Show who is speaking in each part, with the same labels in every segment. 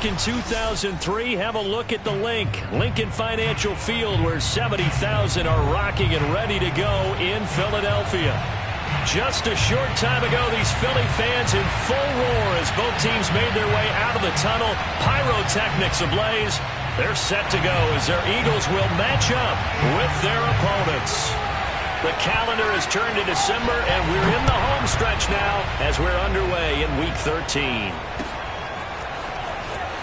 Speaker 1: back in 2003, have a look at the Lincoln Financial Field, where 70,000 are rocking and ready to go in Philadelphia. Just a short time ago, these Philly fans in full roar as both teams made their way out of the tunnel. Pyrotechnics ablaze. They're set to go as their Eagles will match up with their opponents. The calendar has turned to December, and we're in the home stretch now as we're underway in Week 13.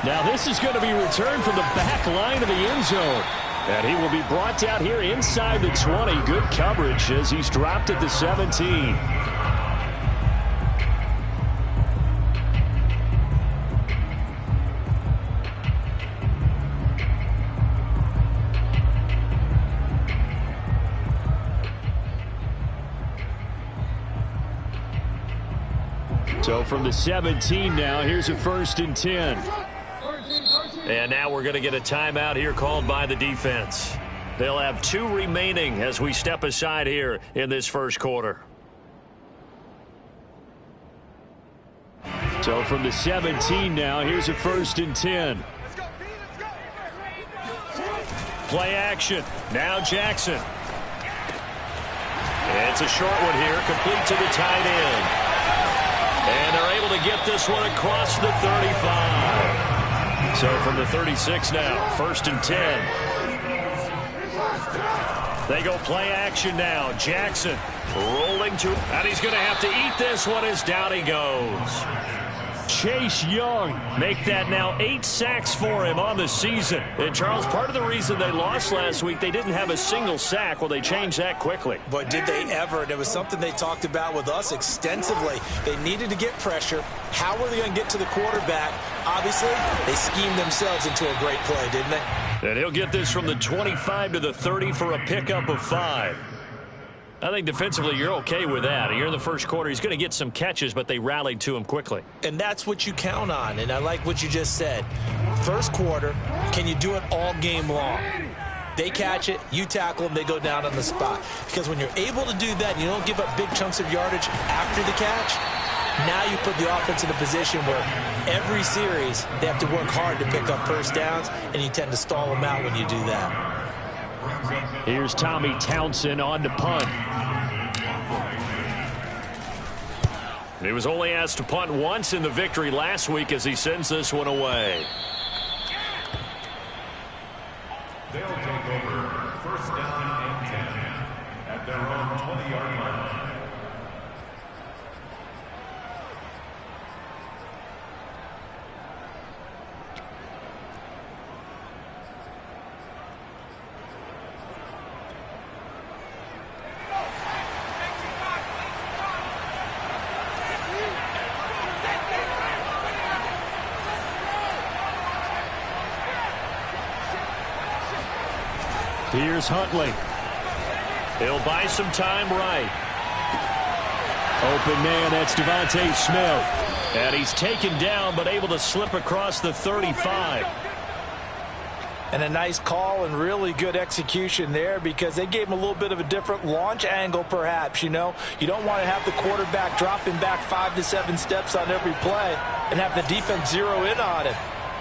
Speaker 2: Now this is going to be returned from the back line of the end zone. And he will be brought down here inside the 20. Good coverage as he's dropped at the 17. So from the 17 now, here's a 1st and 10.
Speaker 1: And now we're going to get a timeout here called by the defense. They'll have 2 remaining as we step aside here in this first quarter.
Speaker 2: So from the 17 now, here's a 1st and 10.
Speaker 1: Play action. Now Jackson. It's a short one here, complete to the tight end. And they're able to get this one across the 35. So from the 36 now, 1st and 10. They go play action now. Jackson rolling to, and he's going to have to eat this one as down he goes.
Speaker 2: Chase Young.
Speaker 1: Make that now 8 sacks for him on the season. And Charles, part of the reason they lost last week, they didn't have a single sack. Well, they changed that quickly.
Speaker 3: But did they ever? And it was something they talked about with us extensively. They needed to get pressure. How were they going to get to the quarterback? Obviously, they schemed themselves into a great play, didn't they?
Speaker 1: And he'll get this from the 25 to the 30 for a pickup of 5. I think defensively you're okay with that. Here in the first quarter, he's going to get some catches, but they rallied to him quickly.
Speaker 3: And that's what you count on, and I like what you just said. First quarter, can you do it all game long? They catch it, you tackle them, they go down on the spot. Because when you're able to do that and you don't give up big chunks of yardage after the catch, now you put the offense in a position where every series they have to work hard to pick up first downs, and you tend to stall them out when you do that.
Speaker 2: Here's Tommy Townsend on to punt.
Speaker 1: He was only asked to punt once in the victory last week as he sends this one away.
Speaker 4: They'll take over 1st down and 10 at their own 20-yard line.
Speaker 2: Here's Huntley.
Speaker 1: He'll buy some time right.
Speaker 2: Open man, that's Devontae Smith.
Speaker 1: And he's taken down, but able to slip across the 35.
Speaker 3: And a nice call and really good execution there because they gave him a little bit of a different launch angle perhaps, you know. You don't want to have the quarterback dropping back 5 to 7 steps on every play and have the defense zero in on it.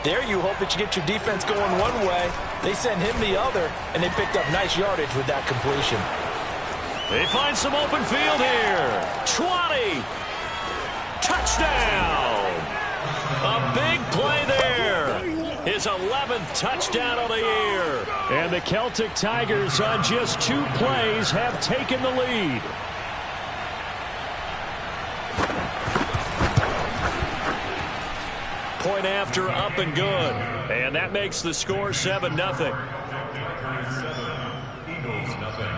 Speaker 3: There you hope that you get your defense going one way. They send him the other, and they picked up nice yardage with that completion.
Speaker 1: They find some open field here. 20. Touchdown. A big play there. His 11th touchdown of the year.
Speaker 2: And the Celtic Tigers on just 2 plays have taken the lead.
Speaker 1: Point after, up and good. And that makes the score 7-0.
Speaker 4: Eagles nothing.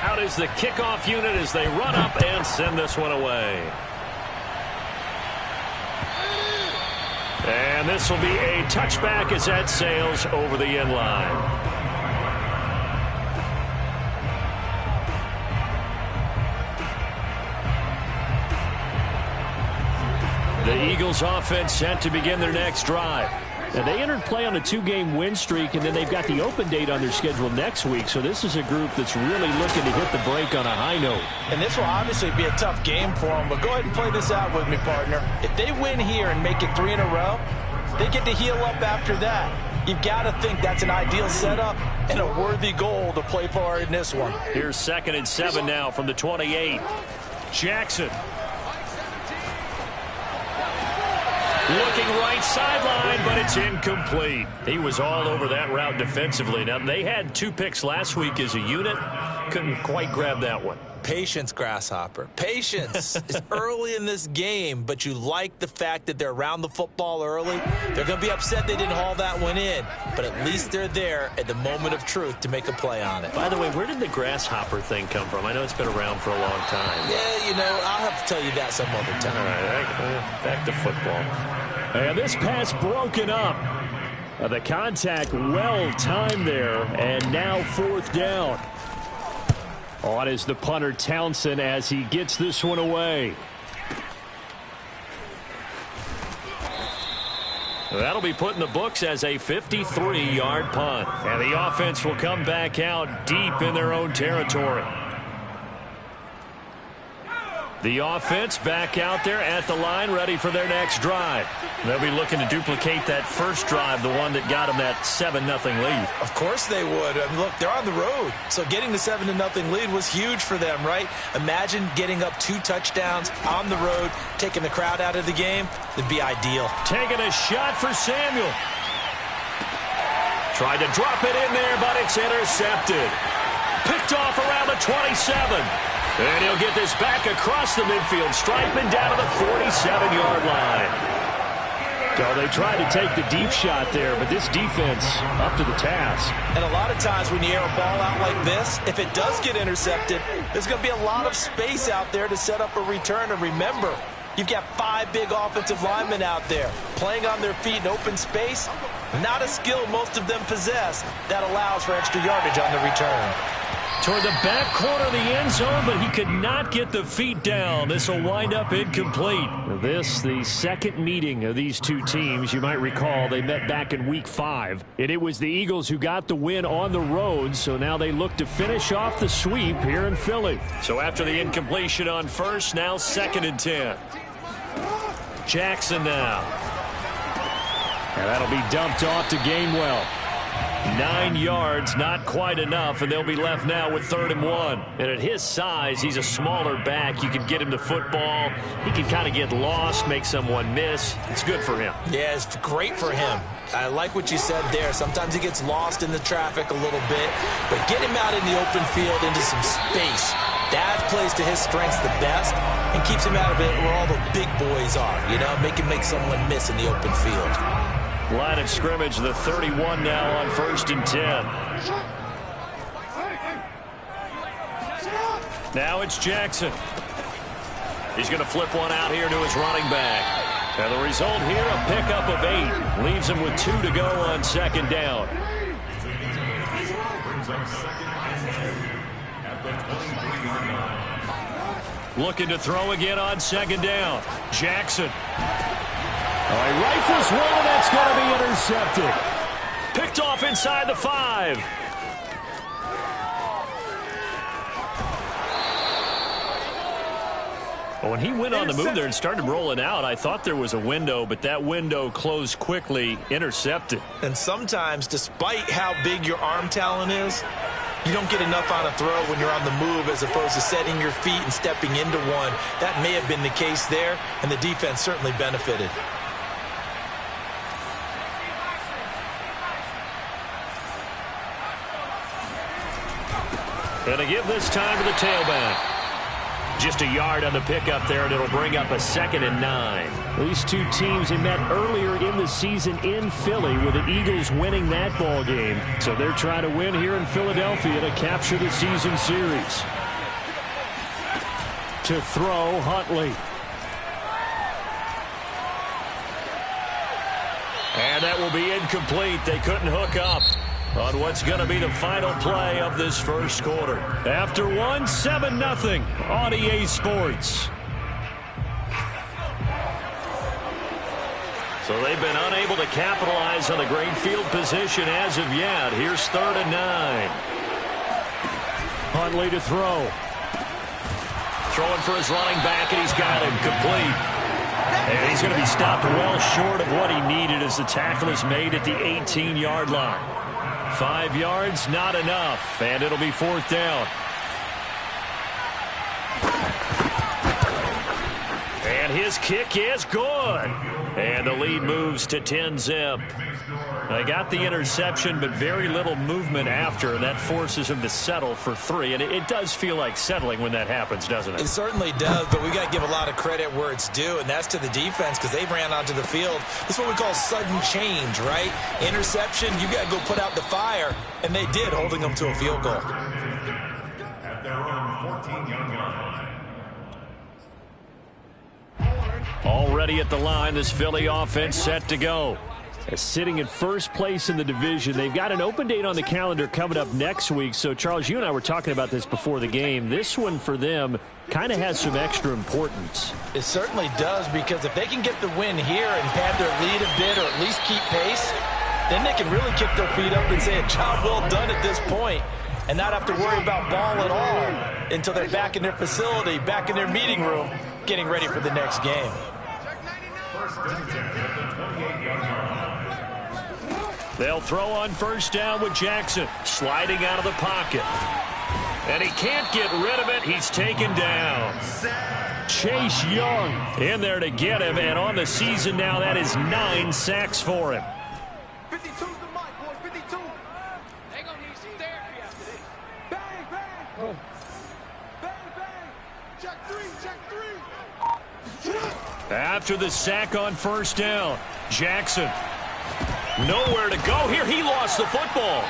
Speaker 1: Out is the kickoff unit as they run up and send this one away. And this will be a touchback as that sails over the end line. The Eagles offense set to begin their next drive.
Speaker 2: Now, they entered play on a 2-game win streak, and then they've got the open date on their schedule next week. So this is a group that's really looking to hit the break on a high note.
Speaker 3: And this will obviously be a tough game for them, but go ahead and play this out with me, partner. If they win here and make it 3 in a row, they get to heal up after that. You've got to think that's an ideal setup and a worthy goal to play for in this one.
Speaker 1: Here's 2nd and 7 now from the 28. Jackson. Looking right sideline, but it's incomplete. He was all over that route defensively. Now, they had 2 picks last week as a unit. Couldn't quite grab that one.
Speaker 3: Patience, Grasshopper. Patience. It's early in this game, but you like the fact that they're around the football early. They're going to be upset they didn't haul that one in, but at least they're there at the moment of truth to make a play on it.
Speaker 1: By the way, where did the grasshopper thing come from? I know it's been around for a long time.
Speaker 3: Yeah, you know, I'll have to tell you that some other time.
Speaker 1: All right, back to football.
Speaker 2: And this pass broken up. The contact well timed there, and now 4th down. On is the punter Townsend as he gets this one away.
Speaker 1: That'll be put in the books as a 53-yard punt. And the offense will come back out deep in their own territory. The offense back out there at the line, ready for their next drive. They'll be looking to duplicate that first drive, the one that got them that 7-0 lead.
Speaker 3: Of course they would. I mean, look, they're on the road. So getting the 7-0 lead was huge for them, right? Imagine getting up 2 touchdowns on the road, taking the crowd out of the game. It'd be ideal.
Speaker 1: Taking a shot for Samuel. Tried to drop it in there, but it's intercepted. Picked off around the 27. And he'll get this back across the midfield stripe and down to the 47-yard line.
Speaker 2: So they tried to take the deep shot there, but this defense up to the task.
Speaker 3: And a lot of times when you air a ball out like this, if it does get intercepted, there's going to be a lot of space out there to set up a return. And remember, you've got 5 big offensive linemen out there playing on their feet in open space. Not a skill most of them possess that allows for extra yardage on the return.
Speaker 1: Toward the back corner of the end zone, but he could not get the feet down. This will wind up incomplete.
Speaker 2: This, the second meeting of these 2 teams. You might recall they met back in Week 5. And it was the Eagles who got the win on the road, so now they look to finish off the sweep here in Philly.
Speaker 1: So after the incompletion on first, now 2nd and 10. Jackson now.
Speaker 2: And that'll be dumped off to Gainwell.
Speaker 1: 9 yards, not quite enough, and they'll be left now with 3rd and 1. And at his size, he's a smaller back. You can get him to football. He can kind of get lost, make someone miss. It's good for him.
Speaker 3: Yeah, it's great for him. I like what you said there. Sometimes he gets lost in the traffic a little bit, but get him out in the open field into some space. That plays to his strengths the best and keeps him out of it where all the big boys are, you know, make make someone miss in the open field.
Speaker 1: Line of scrimmage, the 31 now on 1st and 10. Now it's Jackson. He's going to flip one out here to his running back. And the result here, a pickup of 8. Leaves him with 2 to go on 2nd down. Looking to throw again on 2nd down. Jackson.
Speaker 2: He rifles one, and that's going to be intercepted.
Speaker 1: Picked off inside the 5. Well, when he went on the move there and started rolling out, I thought there was a window, but that window closed quickly, intercepted.
Speaker 3: And sometimes, despite how big your arm talent is, you don't get enough on a throw when you're on the move as opposed to setting your feet and stepping into one. That may have been the case there, and the defense certainly benefited.
Speaker 1: And to give this time to the tailback. Just a yard on the pickup there, and it'll bring up a 2nd and 9.
Speaker 2: These 2 teams they met earlier in the season in Philly with the Eagles winning that ball game. So they're trying to win here in Philadelphia to capture the season series. To throw, Huntley.
Speaker 1: And that will be incomplete. They couldn't hook up on what's going to be the final play of this first quarter. After one, 7-0 on EA Sports. So they've been unable to capitalize on the great field position as of yet. Here's 3rd and 9.
Speaker 2: Huntley to throw.
Speaker 1: Throwing for his running back, and he's got him complete. And he's going to be stopped well short of what he needed as the tackle is made at the 18-yard line. 5 yards, not enough, and it'll be 4th down. And his kick is good. And the lead moves to 10-zip. They got the interception, but very little movement after, and that forces him to settle for 3. And it does feel like settling when that happens, doesn't it?
Speaker 3: It certainly does, but we got to give a lot of credit where it's due, and that's to the defense because they ran onto the field. This is what we call sudden change, right? Interception, you got to go put out the fire, and they did, holding them to a field goal.
Speaker 4: At their own 14-yard line.
Speaker 1: Already at the line, this Philly offense set to go.
Speaker 2: Sitting in first place in the division. They've got an open date on the calendar coming up next week. So, Charles, you and I were talking about this before the game. This one for them kind of has some extra importance.
Speaker 3: It certainly does, because if they can get the win here and pad their lead a bit or at least keep pace, then they can really kick their feet up and say a job well done at this point and not have to worry about ball at all until they're back in their facility, back in their meeting room, getting ready for the next game.
Speaker 1: They'll throw on 1st down with Jackson sliding out of the pocket. And he can't get rid of it. He's taken down.
Speaker 2: Chase Young
Speaker 1: in there to get him, and on the season now, that is 9 sacks for him.
Speaker 5: 52's the mic, boys. 52. They gonna need some therapy after this. Bang, bang. Oh. Bang, bang. Check 3, check 3.
Speaker 1: After the sack on 1st down, Jackson nowhere to go here. He lost the football.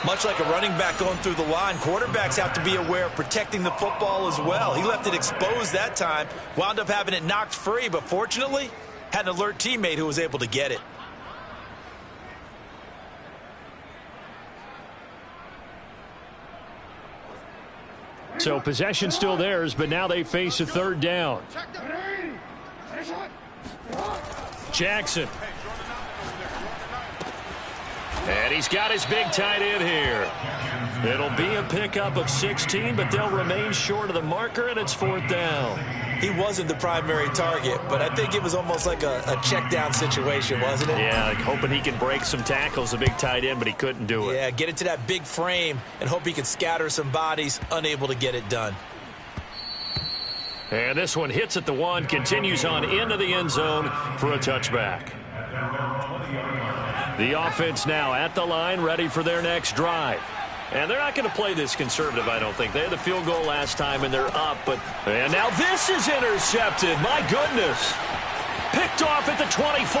Speaker 3: Much like a running back going through the line, quarterbacks have to be aware of protecting the football as well. He left it exposed that time, wound up having it knocked free, but fortunately had an alert teammate who was able to get it.
Speaker 2: So possession still theirs, but now they face a 3rd down.
Speaker 1: Jackson. And he's got his big tight end here. It'll be a pickup of 16, but they'll remain short of the marker, and it's 4th down.
Speaker 3: He wasn't the primary target, but I think it was almost like a check down situation, wasn't it?
Speaker 1: Yeah, like hoping he can break some tackles, a big tight end, but he couldn't do it.
Speaker 3: Yeah, get into that big frame and hope he can scatter some bodies, unable to get it done.
Speaker 1: And this one hits at the 1, continues on into the end zone for a touchback. The offense now at the line, ready for their next drive. And they're not going to play this conservative, I don't think. They had the field goal last time, and they're up. And now this is intercepted. My goodness. Picked off at the 24.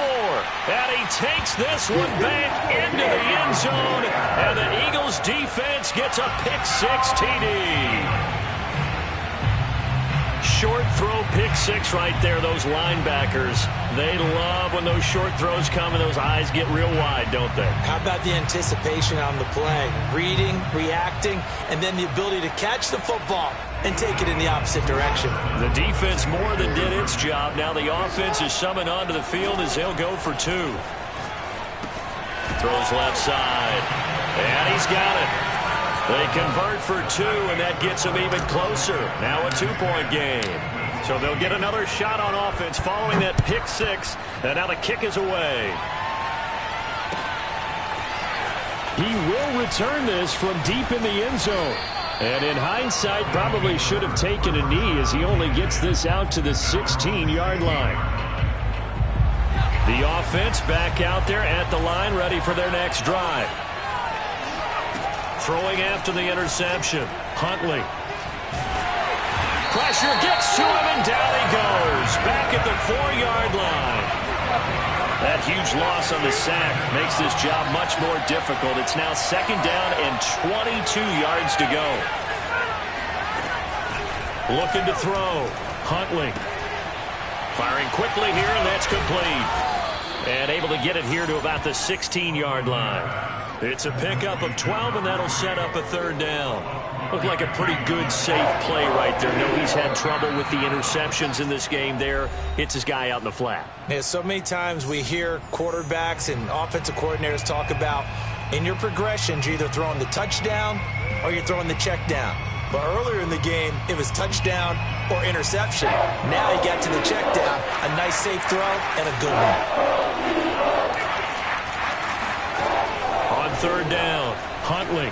Speaker 1: And he takes this one back into the end zone. And the Eagles defense gets a pick-6 TD. Short throw, pick-6 right there. Those linebackers, they love when those short throws come and those eyes get real wide, don't they?
Speaker 3: How about the anticipation on the play? Reading, reacting, and then the ability to catch the football and take it in the opposite direction.
Speaker 1: The defense more than did its job. Now the offense is summoned onto the field as they'll go for 2. Throws left side, and he's got it. They convert for 2, and that gets them even closer. Now a 2-point game. So they'll get another shot on offense following that pick-6, and now the kick is away.
Speaker 2: He will return this from deep in the end zone. And in hindsight, probably should have taken a knee as he only gets this out to the 16-yard line.
Speaker 1: The offense back out there at the line, ready for their next drive. Throwing after the interception, Huntley. Pressure gets to him, and down he goes. Back at the 4-yard line. That huge loss on the sack makes this job much more difficult. It's now 2nd down and 22 yards to go. Looking to throw, Huntley. Firing quickly here, and that's complete. And able to get it here to about the 16-yard line. It's a pickup of 12, and that'll set up a third down. Looked like a pretty good, safe play right there. No, he's had trouble with the interceptions in this game there. Hits his guy out in the flat.
Speaker 3: Yeah, so many times we hear quarterbacks and offensive coordinators talk about in your progressions, you're either throwing the touchdown or you're throwing the check down. But earlier in the game, it was touchdown or interception. Now he got to the check down, a nice safe throw, and a good one.
Speaker 1: On third down, Huntley.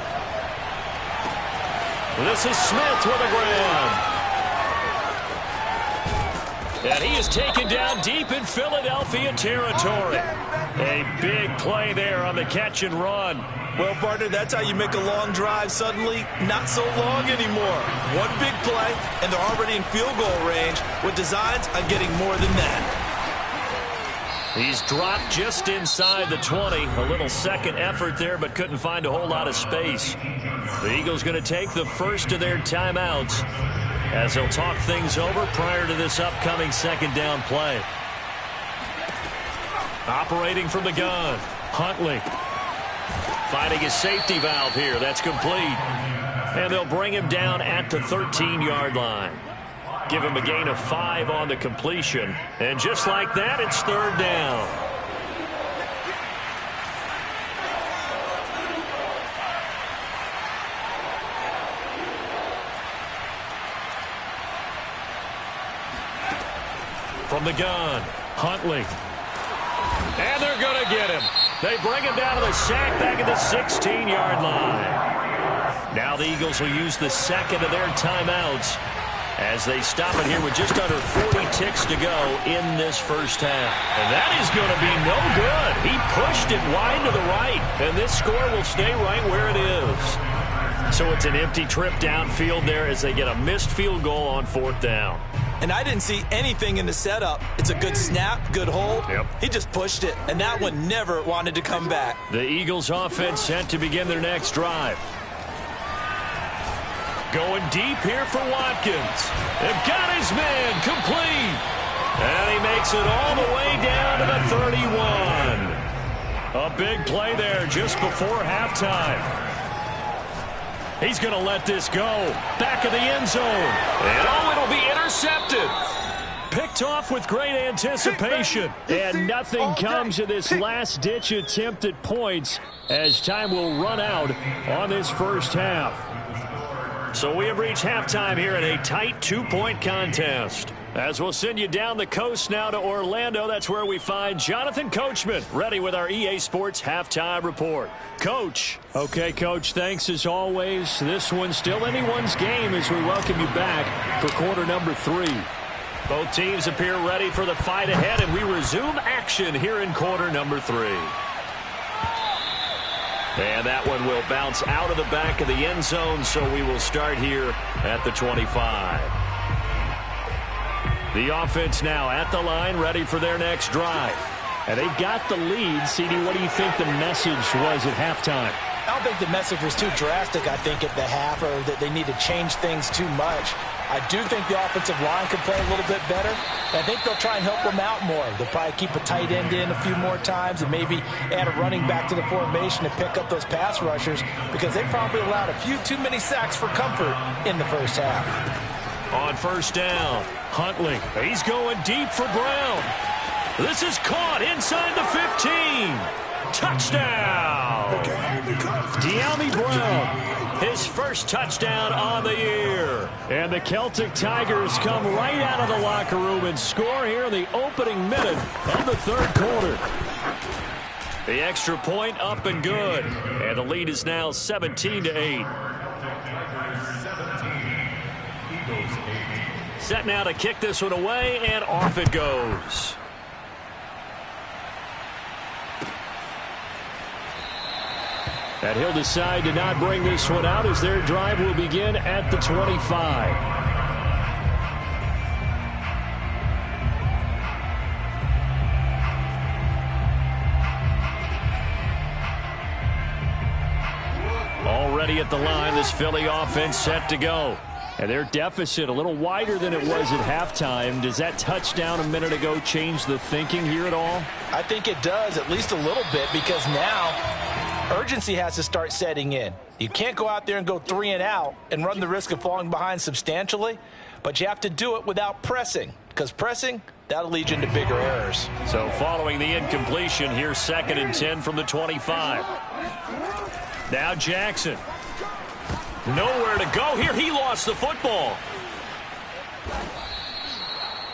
Speaker 1: This is Smith with a grab. And he is taken down deep in Philadelphia territory. A big play there on the catch and run.
Speaker 3: Well, partner, that's how you make a long drive suddenly not so long anymore. One big play, and they're already in field goal range with designs on getting more than that.
Speaker 1: He's dropped just inside the 20. A little second effort there, but couldn't find a whole lot of space. The Eagles going to take the first of their timeouts as they'll talk things over prior to this upcoming second down play. Operating from the gun, Huntley. Finding his safety valve here. That's complete. And they'll bring him down at the 13-yard line. Give him a gain of 5 on the completion. And just like that, it's third down. From the gun, Huntley. And they're going to get him. They bring him down to the sack back at the 16-yard line. Now the Eagles will use the second of their timeouts as they stop it here with just under 40 ticks to go in this first half. And that is going to be no good. He pushed it wide to the right, and this score will stay right where it is. So it's an empty trip downfield there as they get a missed field goal on fourth down.
Speaker 3: And I didn't see anything in the setup. It's a good snap, good hold.
Speaker 1: Yep.
Speaker 3: He just pushed it, and that one never wanted to come back.
Speaker 1: The Eagles offense set to begin their next drive. Going deep here for Watkins. They've got his man complete. And he makes it all the way down to the 31. A big play there just before halftime. He's going to let this go. Back of the end zone. And oh, it'll be intercepted. Picked off with great anticipation. And nothing comes of this last-ditch attempt at points as time will run out on this first half. So we have reached halftime here in a tight 2-point contest. As we'll send you down the coast now to Orlando, that's where we find Jonathan Coachman ready with our EA Sports Halftime Report. Coach. Okay, Coach, thanks as always. This one's still anyone's game as we welcome you back for quarter number 3. Both teams appear ready for the fight ahead, and we resume action here in quarter number 3. And that one will bounce out of the back of the end zone, so we will start here at the 25. The offense now at the line, ready for their next drive. And they've got the lead. CD, what do you think the message was at halftime?
Speaker 3: I don't think the message was too drastic, I think, at the half, or that they need to change things too much. I do think the offensive line could play a little bit better. I think they'll try and help them out more. They'll probably keep a tight end in a few more times and maybe add a running back to the formation to pick up those pass rushers because they probably allowed a few too many sacks for comfort in the first half.
Speaker 1: On first down, Huntley. He's going deep for Brown. This is caught inside the 15. Touchdown! De'Ami Brown, his first touchdown on the year. And the Celtic Tigers come right out of the locker room and score here in the opening minute of the third quarter. The extra point up and good. And the lead is now 17-8. Set now to kick this one away, and off it goes. And he'll decide to not bring this one out as their drive will begin at the 25. Already at the line, this Philly offense set to go.
Speaker 2: And their deficit a little wider than it was at halftime. Does that touchdown a minute ago change the thinking here at all?
Speaker 3: I think it does, at least a little bit, because now urgency has to start setting in. You can't go out there and go 3 and out and run the risk of falling behind substantially, but you have to do it without pressing, because pressing, that'll lead you into bigger errors.
Speaker 1: So following the incompletion, here's 2nd and 10 from the 25. Now Jackson. Nowhere to go here. He lost the football.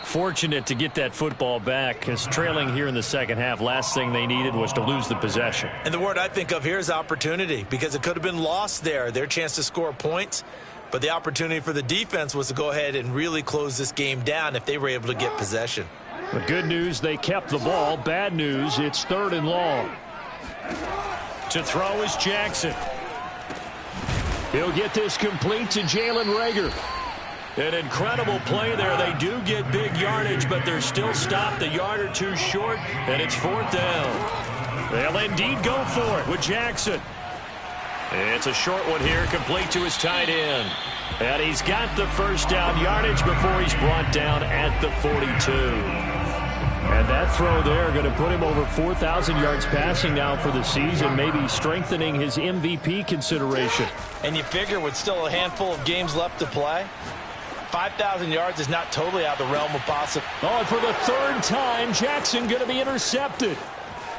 Speaker 1: Fortunate to get that football back, because trailing here in the second half, last thing they needed was to lose the possession.
Speaker 3: And the word I think of here is opportunity, because it could have been lost there, their chance to score points. But the opportunity for the defense was to go ahead and really close this game down if they were able to get possession.
Speaker 2: The good news, they kept the ball. Bad news, it's 3rd and long.
Speaker 1: To throw is Jackson.
Speaker 2: He'll get this complete to Jalen Reagor.
Speaker 1: An incredible play there. They do get big yardage, but they're still stopped a yard or two short, and it's 4th down. They'll indeed go for it with Jackson. It's a short one here, complete to his tight end. And he's got the first down yardage before he's brought down at the 42.
Speaker 2: And that throw there going to put him over 4,000 yards passing now for the season, maybe strengthening his MVP consideration.
Speaker 3: And you figure with still a handful of games left to play, 5,000 yards is not totally out of the realm of possible.
Speaker 2: Oh, and for the 3rd time, Jackson going to be intercepted.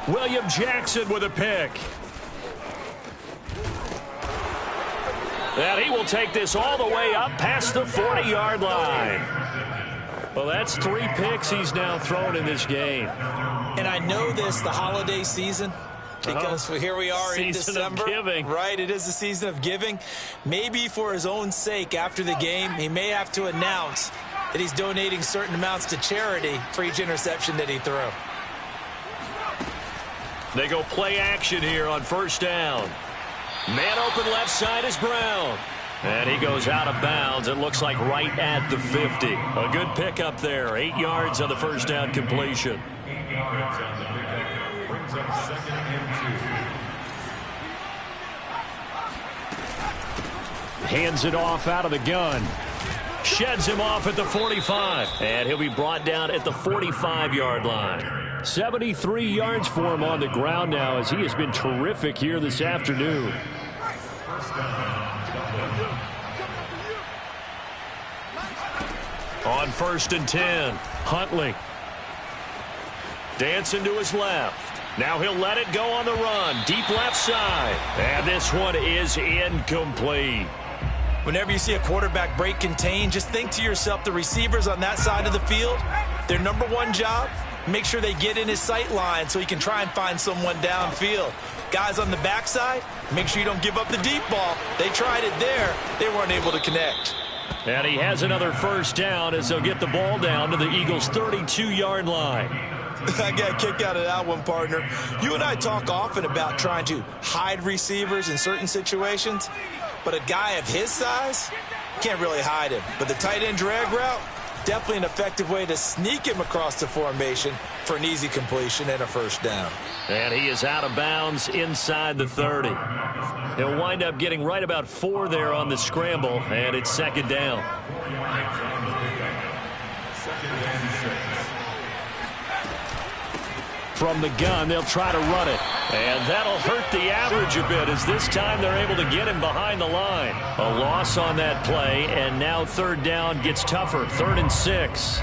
Speaker 1: William Jackson with a pick. And he will take this all the way up past the 40-yard line. Well, that's 3 picks he's now thrown in this game.
Speaker 3: And I know this, the holiday season, because here we are in December.
Speaker 1: Season of giving.
Speaker 3: Right, it is the season of giving. Maybe for his own sake after the game, he may have to announce that he's donating certain amounts to charity for each interception that he threw.
Speaker 1: They go play action here on 1st down. Man open left side is Brown. And he goes out of bounds. It looks like right at the 50. A good pickup there. 8 yards on the 1st down completion.
Speaker 4: 8 yards on the pickup. Brings up 2nd and 2.
Speaker 2: Hands it off out of the gun.
Speaker 1: Sheds him off at the 45. And he'll be brought down at the 45-yard line.
Speaker 2: 73 yards for him on the ground now, as he has been terrific here this afternoon.
Speaker 1: On 1st and 10, Huntley. Dancing to his left. Now he'll let it go on the run. Deep left side. And this one is incomplete.
Speaker 3: Whenever you see a quarterback break contain, just think to yourself, the receivers on that side of the field, their number one job, make sure they get in his sight line so he can try and find someone downfield. Guys on the backside, make sure you don't give up the deep ball. They tried it there. They weren't able to connect.
Speaker 1: And he has another 1st down as they'll get the ball down to the Eagles' 32-yard line.
Speaker 3: I got a kick out of that one, partner. You and I talk often about trying to hide receivers in certain situations, but a guy of his size can't really hide him. But the tight end drag route, definitely an effective way to sneak him across the formation for an easy completion and a 1st down.
Speaker 1: And he is out of bounds inside the 30. He'll wind up getting right about 4 there on the scramble, and it's 2nd down.
Speaker 4: 2nd and 6.
Speaker 2: From the gun, they'll try to run it.
Speaker 1: And that'll hurt the average a bit, as this time they're able to get him behind the line. A loss on that play, and now 3rd down gets tougher. 3rd and 6.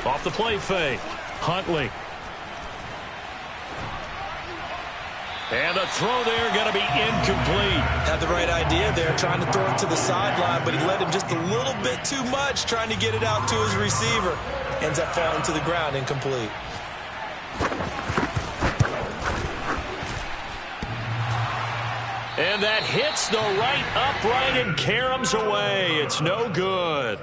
Speaker 1: Off the play fake. Huntley. And the throw there going to be incomplete.
Speaker 3: Had the right idea there, trying to throw it to the sideline, but he led him just a little bit too much, trying to get it out to his receiver. Ends up falling to the ground, incomplete.
Speaker 1: And that hits the right upright and caroms away. It's no good.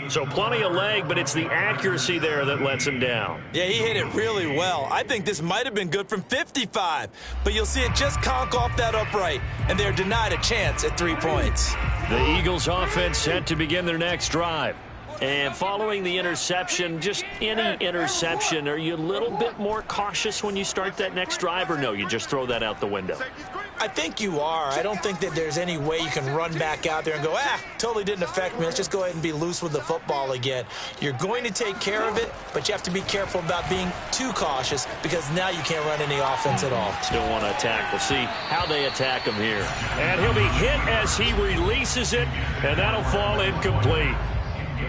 Speaker 1: So plenty of leg, but it's the accuracy there that lets him down.
Speaker 3: Yeah, he hit it really well. I think this might have been good from 55, but you'll see it just conk off that upright, and they're denied a chance at 3 points.
Speaker 1: The Eagles offense set to begin their next drive. And following the interception, just any interception, are you a little bit more cautious when you start that next drive, or no, you just throw that out the window?
Speaker 3: I think you are. I don't think that there's any way you can run back out there and go, totally didn't affect me. Let's just go ahead and be loose with the football again. You're going to take care of it, but you have to be careful about being too cautious because now you can't run any offense at all.
Speaker 1: Still want to attack. We'll see how they attack him here. And he'll be hit as he releases it, and that'll fall incomplete.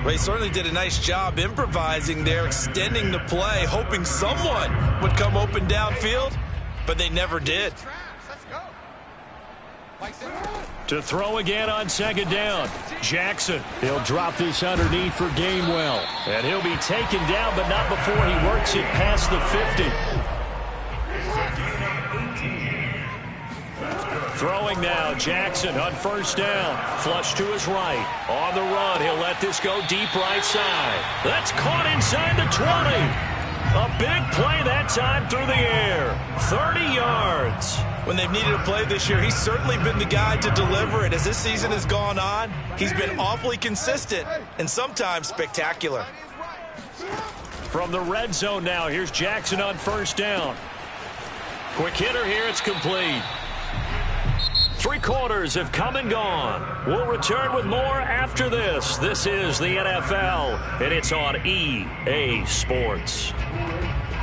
Speaker 3: Well, he certainly did a nice job improvising there, extending the play, hoping someone would come open downfield, but they never did.
Speaker 2: To throw again on second down. Jackson. He'll drop this underneath for Gainwell.
Speaker 1: And he'll be taken down, but not before he works it past the 50. Throwing now, Jackson on first down. Flush to his right. On the run, he'll let this go deep right side. That's caught inside the 20. A big play that time through the air. 30 yards.
Speaker 3: When they've needed a play this year, he's certainly been the guy to deliver it. As this season has gone on, he's been awfully consistent and sometimes spectacular.
Speaker 2: From the red zone now, here's Jackson on first down.
Speaker 1: Quick hitter here, it's complete. 3 quarters have come and gone. We'll return with more after this. This is the NFL, and it's on EA Sports.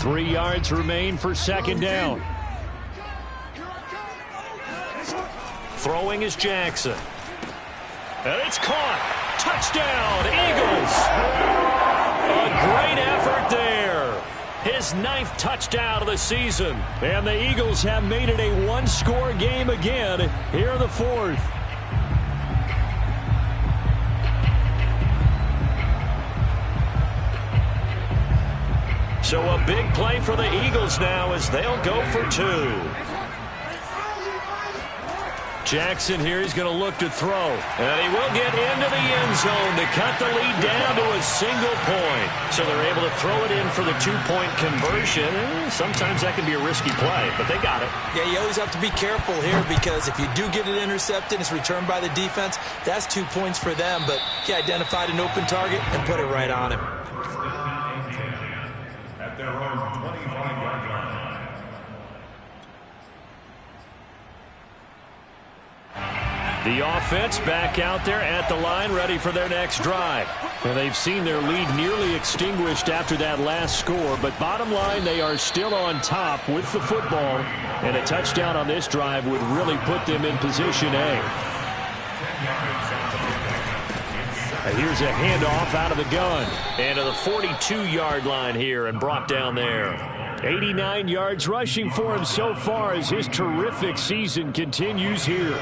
Speaker 2: 3 yards remain for second down.
Speaker 1: Throwing is Jackson. And it's caught. Touchdown, Eagles. A great effort there. His 9th touchdown of the season.
Speaker 2: And the Eagles have made it a one-score game again here in the 4th.
Speaker 1: So a big play for the Eagles now as they'll go for 2.
Speaker 2: Jackson here, he's going to look to throw.
Speaker 1: And he will get into the end zone to cut the lead down to a single point. So they're able to throw it in for the 2-point conversion. Sometimes that can be a risky play, but they got it.
Speaker 3: Yeah, you always have to be careful here because if you do get it intercepted, it's returned by the defense. That's 2 points for them, but he identified an open target and put it right on him.
Speaker 4: At their own 25-yard line.
Speaker 2: The offense back out there at the line, ready for their next drive. And they've seen their lead nearly extinguished after that last score, but bottom line, they are still on top with the football, and a touchdown on this drive would really put them in position A. And here's a handoff out of the gun.
Speaker 1: And to the 42-yard line here and brought down there.
Speaker 2: 89 yards rushing for him so far as his terrific season continues here.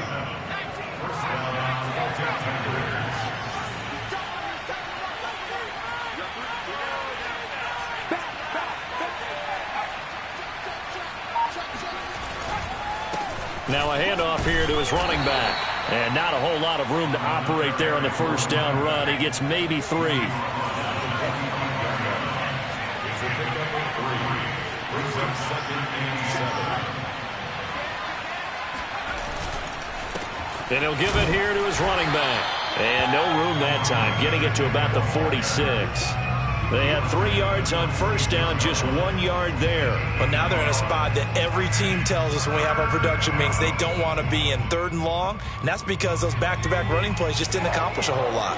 Speaker 1: Now a handoff here to his running back. And not a whole lot of room to operate there on the first down run. He gets maybe 3. Then he'll give it here to his running back. And no room that time, getting it to about the 46. They had 3 yards on first down, just 1 yard there.
Speaker 3: But now they're in a spot that every team tells us when we have our production meetings they don't want to be in, 3rd and long. And that's because those back-to-back running plays just didn't accomplish a whole lot.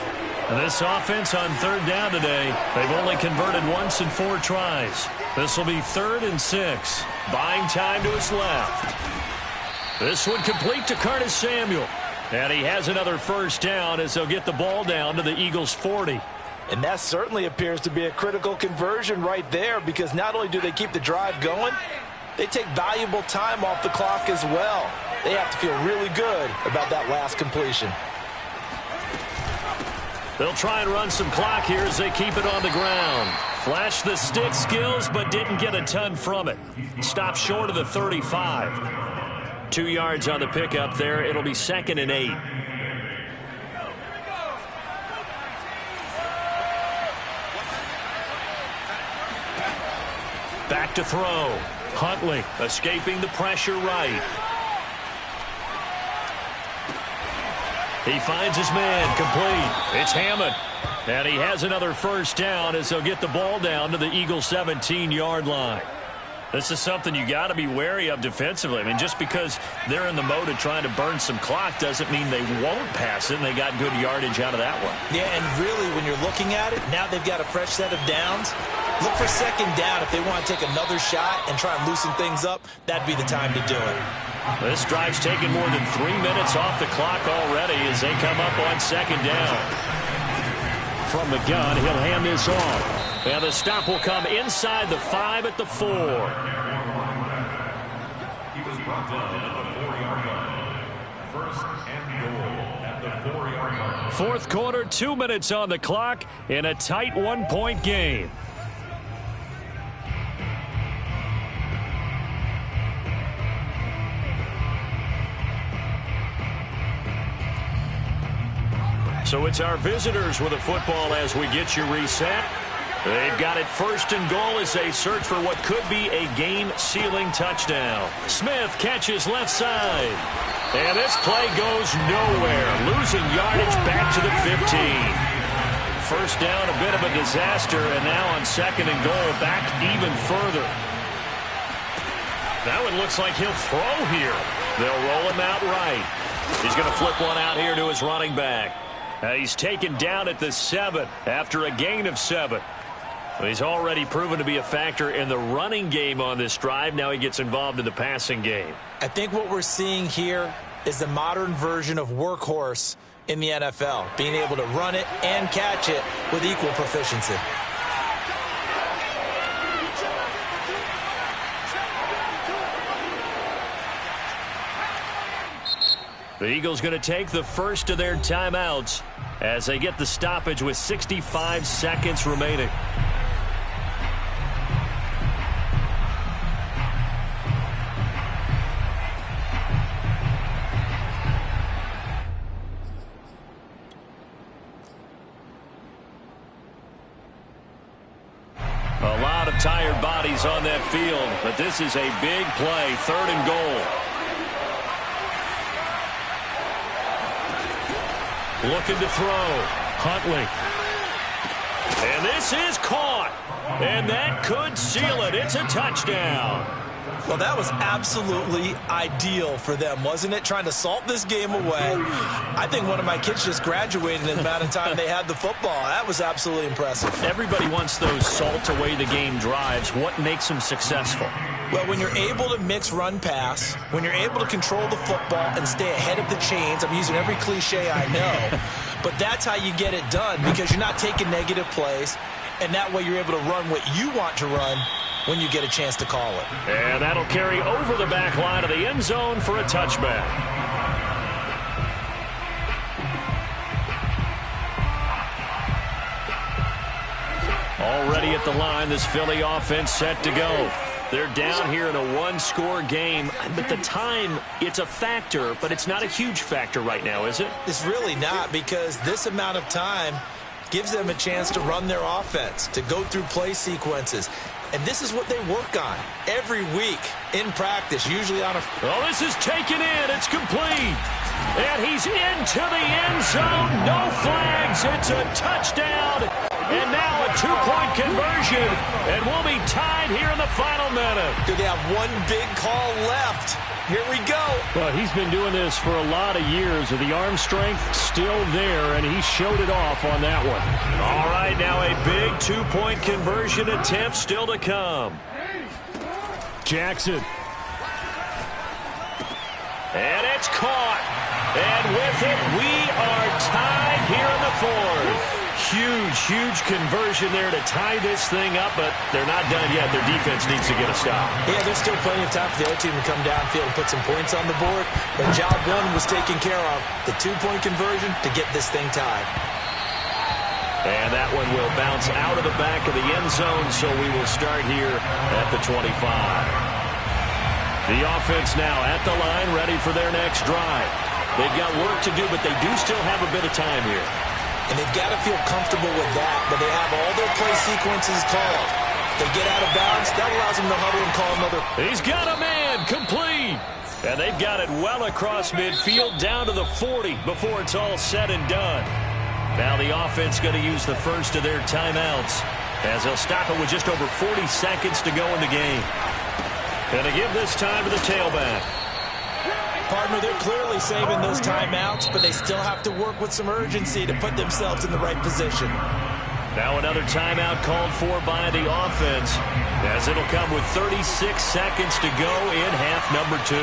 Speaker 1: And this offense on 3rd down today, they've only converted once in 4 tries. This will be 3rd and 6. Buying time to his left. This one complete to Curtis Samuel. And he has another first down as they'll get the ball down to the Eagles' 40.
Speaker 3: And that certainly appears to be a critical conversion right there because not only do they keep the drive going, they take valuable time off the clock as well. They have to feel really good about that last completion.
Speaker 1: They'll try and run some clock here as they keep it on the ground. Flashed the stick skills, but didn't get a ton from it. Stopped short of the 35. 2 yards on the pickup there. It'll be 2nd and 8. Back to throw. Huntley escaping the pressure right. He finds his man complete. It's Hammond. And he has another first down as he'll get the ball down to the Eagles' 17-yard line. This is something you got to be wary of defensively. I mean, just because they're in the mode of trying to burn some clock doesn't mean they won't pass it, and they got good yardage out of that one.
Speaker 3: Yeah, and really, when you're looking at it, now they've got a fresh set of downs. Look for second down. If they want to take another shot and try and loosen things up, that'd be the time to do it.
Speaker 1: This drive's taken more than 3 minutes off the clock already as they come up on second down.
Speaker 2: From the gun, he'll hand this off.
Speaker 1: And the stop will come inside the 5 at the 4.
Speaker 4: He was brought down at the 4-yard line. First and goal at the 4-yard line.
Speaker 2: Fourth quarter, 2 minutes on the clock in a tight 1-point game.
Speaker 1: So it's our visitors with the football as we get you reset. They've got it first and goal as they search for what could be a game-sealing touchdown. Smith catches left side. And this play goes nowhere, losing yardage back to the 15. First down, a bit of a disaster, and now on second and goal, back even further. That one looks like he'll throw here. They'll roll him out right. He's going to flip one out here to his running back. He's taken down at the 7 after a gain of 7. He's already proven to be a factor in the running game on this drive. Now he gets involved in the passing game.
Speaker 3: I think what we're seeing here is the modern version of workhorse in the NFL, being able to run it and catch it with equal proficiency.
Speaker 1: The Eagles going to take the first of their timeouts as they get the stoppage with 65 seconds remaining. A lot of tired bodies on that field, but this is a big play, third and goal. Looking to throw. Huntley. And this is caught. And that could seal it. It's a touchdown.
Speaker 3: Well, that was absolutely ideal for them, wasn't it? Trying to salt this game away. I think one of my kids just graduated in the amount of time they had the football. That was absolutely impressive.
Speaker 1: Everybody wants those salt-away-the-game drives. What makes them successful?
Speaker 3: Well, when you're able to mix run-pass, when you're able to control the football and stay ahead of the chains, I'm using every cliche I know, but that's how you get it done because you're not taking negative plays, and that way you're able to run what you want to run when you get a chance to call it.
Speaker 1: And that'll carry over the back line of the end zone for a touchback. Already at the line, this Philly offense set to go. They're down here in a one-score game, but the time, it's a factor, but it's not a huge factor right now, is it?
Speaker 3: It's really not because this amount of time gives them a chance to run their offense, to go through play sequences. And this is what they work on every week in practice, usually on a...
Speaker 1: Oh, this is taken in. It's complete. And he's into the end zone. No flags. It's a touchdown. And now a two-point conversion. And we'll be tied here in the final minute.
Speaker 3: Do they have one big call left? Here we go.
Speaker 2: Well, he's been doing this for a lot of years. With the arm strength still there, and he showed it off on that one.
Speaker 1: All right, now a big two-point conversion attempt still to come.
Speaker 2: Jackson.
Speaker 1: And it's caught. And with it, we are tied here in the fourth. Huge conversion there to tie this thing up, but they're not done yet. Their defense needs to get a stop.
Speaker 3: Yeah, there's still plenty of time for the other team to come downfield and put some points on the board, but job one was taken care of. The two-point conversion to get this thing tied.
Speaker 1: And that one will bounce out of the back of the end zone, so we will start here at the 25. The offense now at the line, ready for their next drive. They've got work to do, but they do still have a bit of time here.
Speaker 3: And they've got to feel comfortable with that, but they have all their play sequences called. If they get out of bounds, that allows them to huddle and call another.
Speaker 1: He's got a man, complete. And they've got it well across midfield, down to the 40 before it's all said and done. Now the offense going to use the first of their timeouts as they'll stop it with just over 40 seconds to go in the game. Going to give this time to the tailback.
Speaker 3: Partner, they're clearly saving those timeouts, but they still have to work with some urgency to put themselves in the right position.
Speaker 1: Now another timeout called for by the offense, as it'll come with 36 seconds to go in half number 2.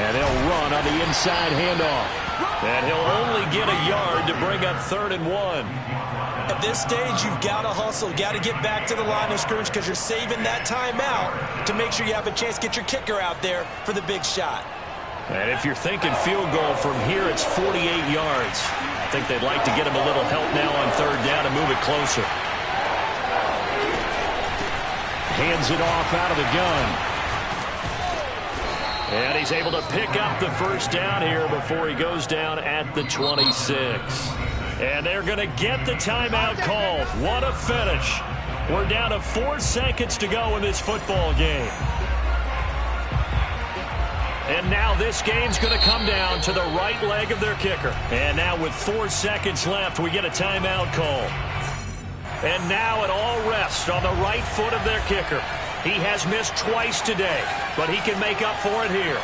Speaker 1: And they'll run on the inside handoff. And he'll only get a yard to bring up 3rd and 1.
Speaker 3: At this stage, you've got to hustle, got to get back to the line of scrimmage because you're saving that timeout to make sure you have a chance to get your kicker out there for the big shot.
Speaker 1: And if you're thinking field goal from here, it's 48 yards. I think they'd like to get him a little help now on 3rd down and move it closer. Hands it off out of the gun. And he's able to pick up the first down here before he goes down at the 26. And they're going to get the timeout called. What a finish. We're down to 4 seconds to go in this football game. And now this game's going to come down to the right leg of their kicker. And now with 4 seconds left, we get a timeout call. And now it all rests on the right foot of their kicker. He has missed twice today, but he can make up for it here.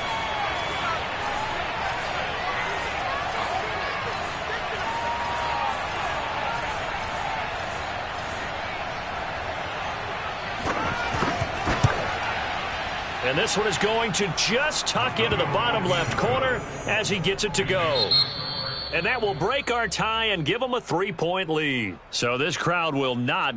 Speaker 1: And this one is going to just tuck into the bottom left corner as he gets it to go. And that will break our tie and give them a 3-point lead. So this crowd will not